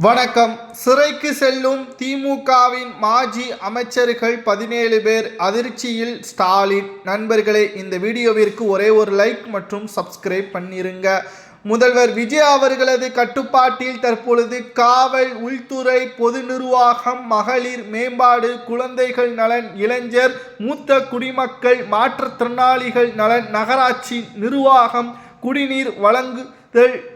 வணக்கம். சிறைக்கு செல்லும் திமுகவின் மாஜி அமைச்சர்கள் 17 பேர் அதிர்ச்சியில் ஸ்டாலின். நண்பர்களே, இந்த வீடியோவிற்கு ஒரே ஒரு லைக் மற்றும் சப்ஸ்கிரைப் பண்ணிருங்க. முதல்வர் விஜய் அவர்களது கட்டுப்பாட்டில் தற்பொழுது காவல், உள்துறை, பொது நிர்வாகம், மகளிர் மேம்பாடு, குழந்தைகள் நலன், இளைஞர், மூத்த குடிமக்கள், மாற்றுத்திறனாளிகள் நலன், நகராட்சி நிர்வாகம், குடிநீர் வழங்குதல்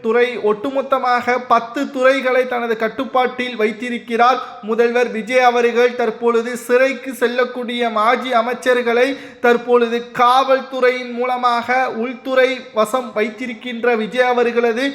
துறை ஒட்டுமொத்தமாக 10 துறைகளை தனது கட்டுப்பாட்டில் வைத்திருக்கிறார் முதல்வர் விஜய் அவர்கள். தற்பொழுது சிறைக்கு செல்லக்கூடிய மாஜி அமைச்சர்களை தற்பொழுது காவல்துறையின் மூலமாக உள்துறை வசம் வைத்திருக்கின்ற விஜய் அவர்களது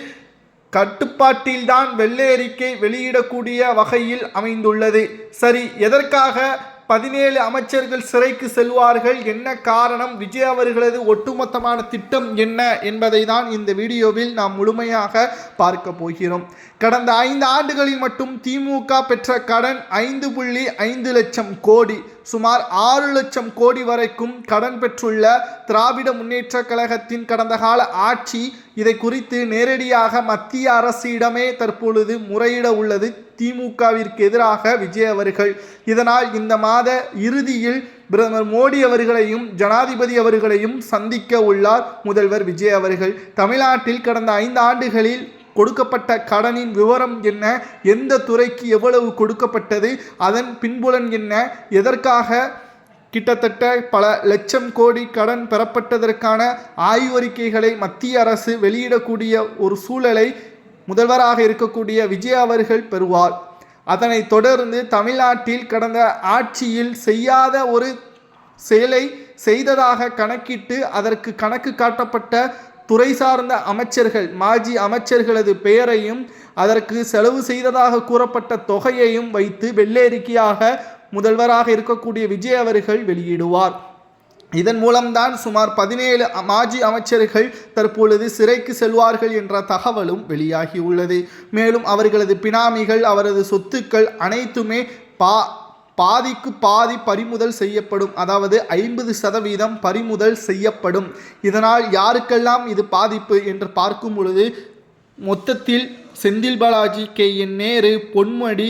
கட்டுப்பாட்டில்தான் வெள்ளை அறிக்கை வெளியிடக்கூடிய வகையில் அமைந்துள்ளது. சரி, எதற்காக 17 அமைச்சர்கள் சிறைக்கு செல்வார்கள், என்ன காரணம், விஜய் அவர்களது ஒட்டுமொத்தமான திட்டம் என்ன என்பதை தான் இந்த வீடியோவில் நாம் முழுமையாக பார்க்க போகிறோம். கடந்த 5 ஆண்டுகளில் மட்டும் திமுக பெற்ற கடன் 5.5 லட்சம் கோடி, சுமார் 6 லட்சம் கோடி வரைக்கும் கடன் பெற்றுள்ள திராவிட முன்னேற்ற கழகத்தின் கடந்த கால ஆட்சி. இதை குறித்து நேரடியாக மத்திய அரசிடமே தற்பொழுது முறையிட உள்ளது திமுகவிற்கு எதிராக விஜய் அவர்கள். இதனால் இந்த மாத இறுதியில் பிரதமர் மோடி அவர்களையும் ஜனாதிபதி அவர்களையும் சந்திக்க உள்ளார் முதல்வர் விஜய் அவர்கள். தமிழ்நாட்டில் கடந்த 5 ஆண்டுகளில் கொடுக்கப்பட்ட கடனின் விவரம் என்ன, எந்த துறைக்கு எவ்வளவு கொடுக்கப்பட்டது, அதன் பின்புலன் என்ன, எதற்காக கிட்டத்தட்ட பல லட்சம் கோடி கடன் பெறப்பட்டதற்கான ஆய்வறிக்கைகளை மத்திய அரசு வெளியிடக்கூடிய ஒரு சூழலை முதல்வராக இருக்கக்கூடிய விஜய் அவர்கள் பெறுவார். அதனைத் தொடர்ந்து தமிழ்நாட்டில் கடந்த ஆட்சியில் செய்யாத ஒரு செயலை செய்ததாக கணக்கிட்டு அதற்கு கணக்கு காட்டப்பட்ட துறை சார்ந்த அமைச்சர்கள், மாஜி அமைச்சர்களது பெயரையும் அதற்கு செலவு செய்ததாக கூறப்பட்ட தொகையையும் வைத்து வெள்ளை அறிக்கையாக முதல்வராக இருக்கக்கூடிய விஜய் அவர்கள் வெளியிடுவார். இதன் மூலம்தான் சுமார் 17 மாஜி அமைச்சர்கள் தற்பொழுது சிறைக்கு செல்வார்கள் என்ற தகவலும் வெளியாகியுள்ளது. மேலும் அவர்களது பினாமிகள், அவரது சொத்துக்கள் அனைத்துமே பாதிக்கு பாதி பறிமுதல் செய்யப்படும். அதாவது 50% பறிமுதல் செய்யப்படும். இதனால் யாருக்கெல்லாம் இது பாதிப்பு என்று பார்க்கும் பொழுது மொத்தத்தில் செந்தில் பாலாஜி, KN நேரு, பொன்முடி,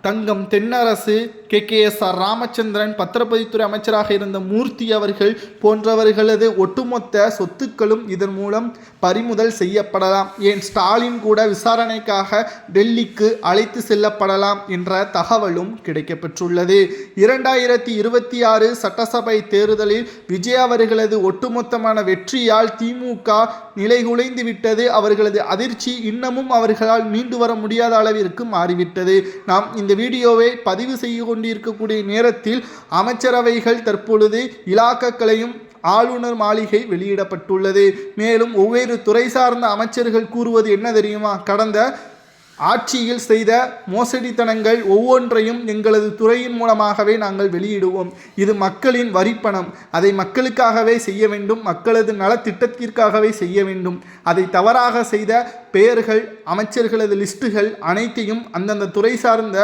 தங்கம் தென்னரசு, KKSR ராமச்சந்திரன், பத்திரப்பதித்துறை அமைச்சராக இருந்த மூர்த்தி அவர்கள் போன்றவர்களது ஒட்டுமொத்த சொத்துக்களும் இதன் மூலம் பறிமுதல் செய்யப்படலாம். ஏன் ஸ்டாலின் கூட விசாரணைக்காக டெல்லிக்கு அழைத்து செல்லப்படலாம் என்ற தகவலும் கிடைக்கப்பெற்றுள்ளது. 2026 சட்டசபை தேர்தலில் விஜய் அவர்களது ஒட்டுமொத்தமான வெற்றியால் திமுக நிலைகுலைந்து விட்டது. அவர்களது அதிர்ச்சி இன்னமும் அவர்களால் மீண்டு வர முடியாத அளவிற்கு மாறிவிட்டது. நாம் இந்த வீடியோவை பதிவு செய்து கொண்டிருக்கக்கூடிய நேரத்தில் அமைச்சரவைகள் தற்பொழுது இலாக்காக்களையும் ஆளுநர் மாளிகை வெளியிடப்பட்டுள்ளது. மேலும் ஒவ்வொரு துறை சார்ந்த அமைச்சர்கள் கூறுவது என்ன தெரியுமா, கடந்த ஆட்சியில் செய்த மோசடித்தனங்கள் ஒவ்வொன்றையும் எங்களது துறையின் மூலமாகவே நாங்கள் வெளியிடுவோம். இது மக்களின் வரிப்பணம், அதை மக்களுக்காகவே செய்ய வேண்டும், மக்களது நலத்திட்டத்திற்காகவே செய்ய வேண்டும். அதை தவறாக செய்த பெயர்கள், அமைச்சர்களது லிஸ்ட்டுகள் அனைத்தையும் அந்தந்த துறை சார்ந்த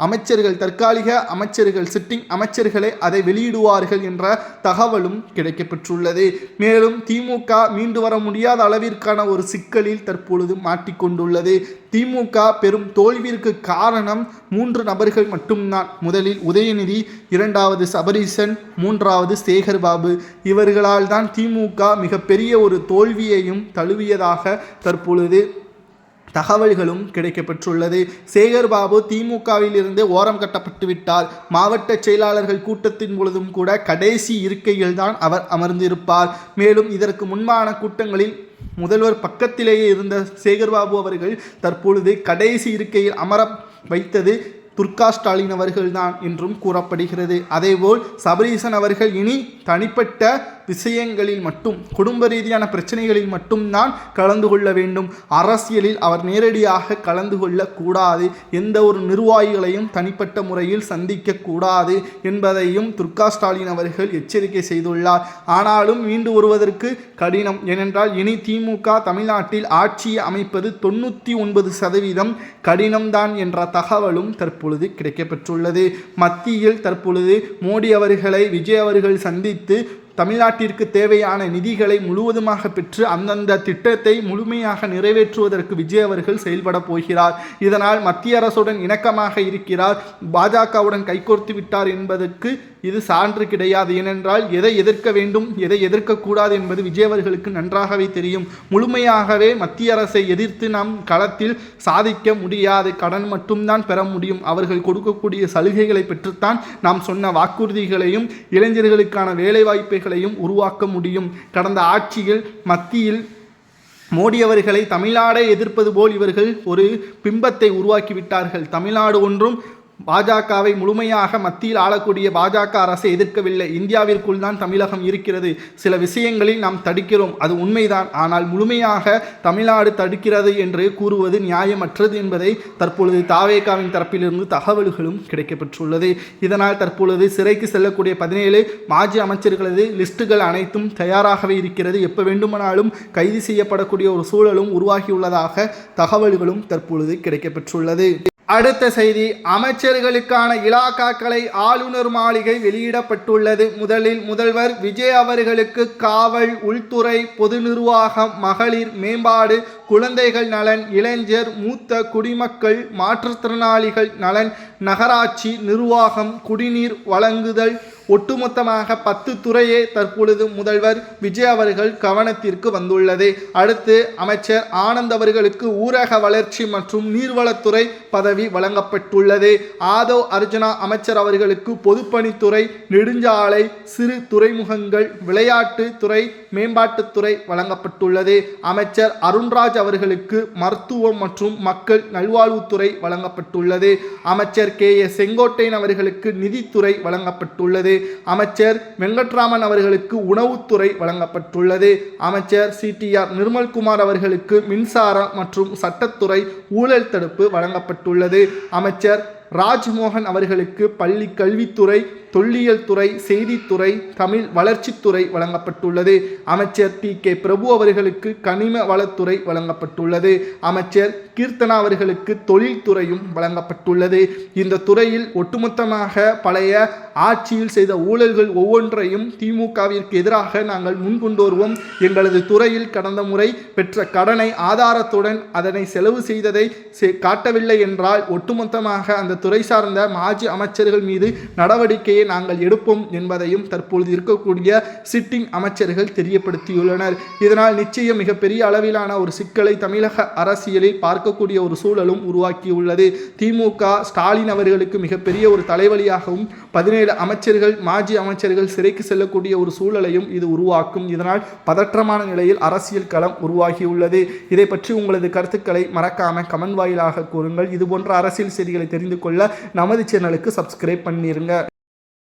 அமைச்சர்கள், தற்காலிக அமைச்சர்கள், சிட்டிங் அமைச்சர்களை அதை வெளியிடுவார்கள் என்ற தகவலும் கிடைக்கப்பெற்றுள்ளது. மேலும் திமுக மீண்டு வர முடியாத அளவிற்கான ஒரு சிக்கலில் தற்பொழுது மாட்டிக்கொண்டுள்ளது. திமுக பெரும் தோல்விற்கு காரணம் 3 நபர்கள் மட்டும்தான். முதலில் உதயநிதி, 2வது சபரீசன், 3வது சேகர்பாபு. இவர்களால் தான் திமுக மிகப்பெரிய ஒரு தோல்வியையும் தழுவியதாக தற்பொழுது தகவல்களும் கிடைக்கப்பெற்றுள்ளது. சேகர்பாபு திமுகவில் இருந்து ஓரம் கட்டப்பட்டு விட்டார். மாவட்ட செயலாளர்கள் கூட்டத்தின் பொழுதும் கூட கடைசி இருக்கையில் தான் அவர் அமர்ந்திருப்பார். மேலும் இதற்கு முன்பான கூட்டங்களில் முதல்வர் பக்கத்திலேயே இருந்த சேகர்பாபு அவர்கள் தற்பொழுது கடைசி இருக்கையில் அமர வைத்தது துர்கா ஸ்டாலின் அவர்கள்தான் என்றும் கூறப்படுகிறது. அதேபோல் சபரீசன் அவர்கள் இனி தனிப்பட்ட விஷயங்களில் மட்டும், குடும்ப ரீதியான பிரச்சனைகளில் மட்டும்தான் கலந்து கொள்ள வேண்டும். அரசியலில் அவர் நேரடியாக கலந்து கொள்ளக்கூடாது. எந்த ஒரு நிர்வாகிகளையும் தனிப்பட்ட முறையில் சந்திக்க கூடாது என்பதையும் துர்கா ஸ்டாலின் அவர்கள் எச்சரிக்கை செய்துள்ளார். ஆனாலும் மீண்டு வருவதற்கு கடினம். ஏனென்றால் இனி திமுக தமிழ்நாட்டில் ஆட்சியை அமைப்பது 99% கடினம்தான் என்ற தகவலும் தற்பொழுது கிடைக்கப்பெற்றுள்ளது. மத்தியில் தற்பொழுது மோடி அவர்களை விஜய் அவர்கள் சந்தித்து தமிழ்நாட்டிற்கு தேவையான நிதிகளை முழுவதுமாக பெற்று அந்தந்த திட்டத்தை முழுமையாக நிறைவேற்றுவதற்கு விஜய் அவர்கள் செயல்பட போகிறார். இதனால் மத்திய அரசுடன் இணக்கமாக இருக்கிறார், பாஜகவுடன் கைகோர்த்து விட்டார் என்பதற்கு இது சான்று கிடையாது. ஏனென்றால் எதை எதிர்க்க வேண்டும் எதை எதிர்க்கக்கூடாது என்பது விஜய் அவர்களுக்கு நன்றாகவே தெரியும். முழுமையாகவே மத்திய அரசை எதிர்த்து நாம் களத்தில் சாதிக்க முடியாது. கடன் மட்டும்தான் பெற முடியும். அவர்கள் கொடுக்கக்கூடிய சலுகைகளை பெற்றுத்தான் நாம் சொன்ன வாக்குறுதிகளையும் இளைஞர்களுக்கான வேலைவாய்ப்புகளையும் உருவாக்க முடியும். கடந்த ஆட்சியில் மத்தியில் மோடி அவர்களை தமிழ்நாடை எதிர்ப்பது போல் இவர்கள் ஒரு பிம்பத்தை உருவாக்கிவிட்டார்கள். தமிழ்நாடு ஒன்றும் பாஜகவை முழுமையாக மத்தியில் ஆளக்கூடிய பாஜக அரசை எதிர்க்கவில்லை. இந்தியாவிற்குள் தான் தமிழகம் இருக்கிறது. சில விஷயங்களில் நாம் தடுக்கிறோம், அது உண்மைதான். ஆனால் முழுமையாக தமிழ்நாடு தடுக்கிறது என்று கூறுவது நியாயமற்றது என்பதை தற்பொழுது தாவேகாவின் தரப்பிலிருந்து தகவல்களும் கிடைக்கப்பெற்றுள்ளது. இதனால் தற்பொழுது சிறைக்கு செல்லக்கூடிய 17 மாஜி அமைச்சர்களது லிஸ்டுகள் அனைத்தும் தயாராகவே இருக்கிறது. எப்போ வேண்டுமானாலும் கைது செய்யப்படக்கூடிய ஒரு சூழலும் உருவாகியுள்ளதாக தகவல்களும் தற்பொழுது கிடைக்கப்பெற்றுள்ளது. அடுத்த செய்தி, அமைச்சர்களுக்கான இலாக்காக்களை ஆளுநர் மாளிகை வெளியிடப்பட்டுள்ளது. முதலில் முதல்வர் விஜய் அவர்களுக்கு காவல், உள்துறை, பொது நிர்வாகம், மகளிர் மேம்பாடு, குழந்தைகள் நலன், இளைஞர், மூத்த குடிமக்கள், மாற்றுத்திறனாளிகள் நலன், நகராட்சி நிர்வாகம், குடிநீர் வழங்குதல், ஒட்டுமொத்தமாக 10 துறையே தற்பொழுது முதல்வர் விஜய் அவர்கள் கவனத்திற்கு வந்துள்ளது. அடுத்து அமைச்சர் ஆனந்த் அவர்களுக்கு ஊரக வளர்ச்சி மற்றும் நீர்வளத்துறை பதவி வழங்கப்பட்டுள்ளது. ஆதவ் அர்ஜுனா அமைச்சர் அவர்களுக்கு பொதுப்பணித்துறை, நெடுஞ்சாலை, சிறு துறைமுகங்கள், விளையாட்டு துறை, மேம்பாட்டுத்துறை வழங்கப்பட்டுள்ளது. அமைச்சர் அருண்ராஜ் அவர்களுக்கு மருத்துவம் மற்றும் மக்கள் நல்வாழ்வுத்துறை வழங்கப்பட்டுள்ளது. அமைச்சர் KA செங்கோட்டையன் அவர்களுக்கு நிதித்துறை வழங்கப்பட்டுள்ளது. அமைச்சர் வெங்கட்ராமன் அவர்களுக்கு உணவுத்துறை வழங்கப்பட்டுள்ளது. அமைச்சர் CTR நிர்மல்குமார் அவர்களுக்கு மின்சாரம் மற்றும் சட்டத்துறை, ஊழல் தடுப்பு வழங்கப்பட்டுள்ளது. அமைச்சர் ராஜ்மோகன் அவர்களுக்கு பள்ளி கல்வித்துறை, தொல்லியல் துறை, செய்தித்துறை, தமிழ் வளர்ச்சித்துறை வழங்கப்பட்டுள்ளது. அமைச்சர் TK பிரபு அவர்களுக்கு கனிம வளத்துறை வழங்கப்பட்டுள்ளது. அமைச்சர் கீர்த்தனா அவர்களுக்கு தொழில்துறையும் வழங்கப்பட்டுள்ளது. இந்த துறையில் ஒட்டுமொத்தமாக பழைய ஆட்சியில் செய்த ஊழல்கள் ஒவ்வொன்றையும் திமுகவிற்கு எதிராக நாங்கள் முன்கொண்டு வருவோம். எங்களது துறையில் கடந்த முறை பெற்ற கடனை ஆதாரத்துடன் அதனை செலவு செய்ததை காட்டவில்லை என்றால் ஒட்டுமொத்தமாக அந்த துறை சார்ந்த மாஜி அமைச்சர்கள் மீது நடவடிக்கையை நாங்கள் எடுப்போம் என்பதையும் தற்பொழுது இருக்கக்கூடிய சிட்டிங் அமைச்சர்கள் தெரியப்படுத்தியுள்ளனர். இதனால் நிச்சயம் மிகப்பெரிய அளவிலான ஒரு சிக்கலை தமிழக அரசியலில் பார்க்கக்கூடிய ஒரு சூழலும் உருவாக்கியுள்ளது. திமுக ஸ்டாலின் அவர்களுக்கு மிகப்பெரிய ஒரு தலைவலியாகவும் 17 அமைச்சர்கள் மாஜி அமைச்சர்கள் சிறைக்கு செல்லக்கூடிய ஒரு சூழலையும் இது உருவாக்கும். இதனால் பதற்றமான நிலையில் அரசியல் களம் உருவாகியுள்ளது. இதை பற்றி உங்களது கருத்துக்களை மறக்காம கமெண்ட் வாயிலாக கூறுங்கள். இதுபோன்ற அரசியல் செய்திகளை தெரிந்து கொள்ள நமது சேனலுக்கு சப்ஸ்கிரைப் பண்ணிருங்க.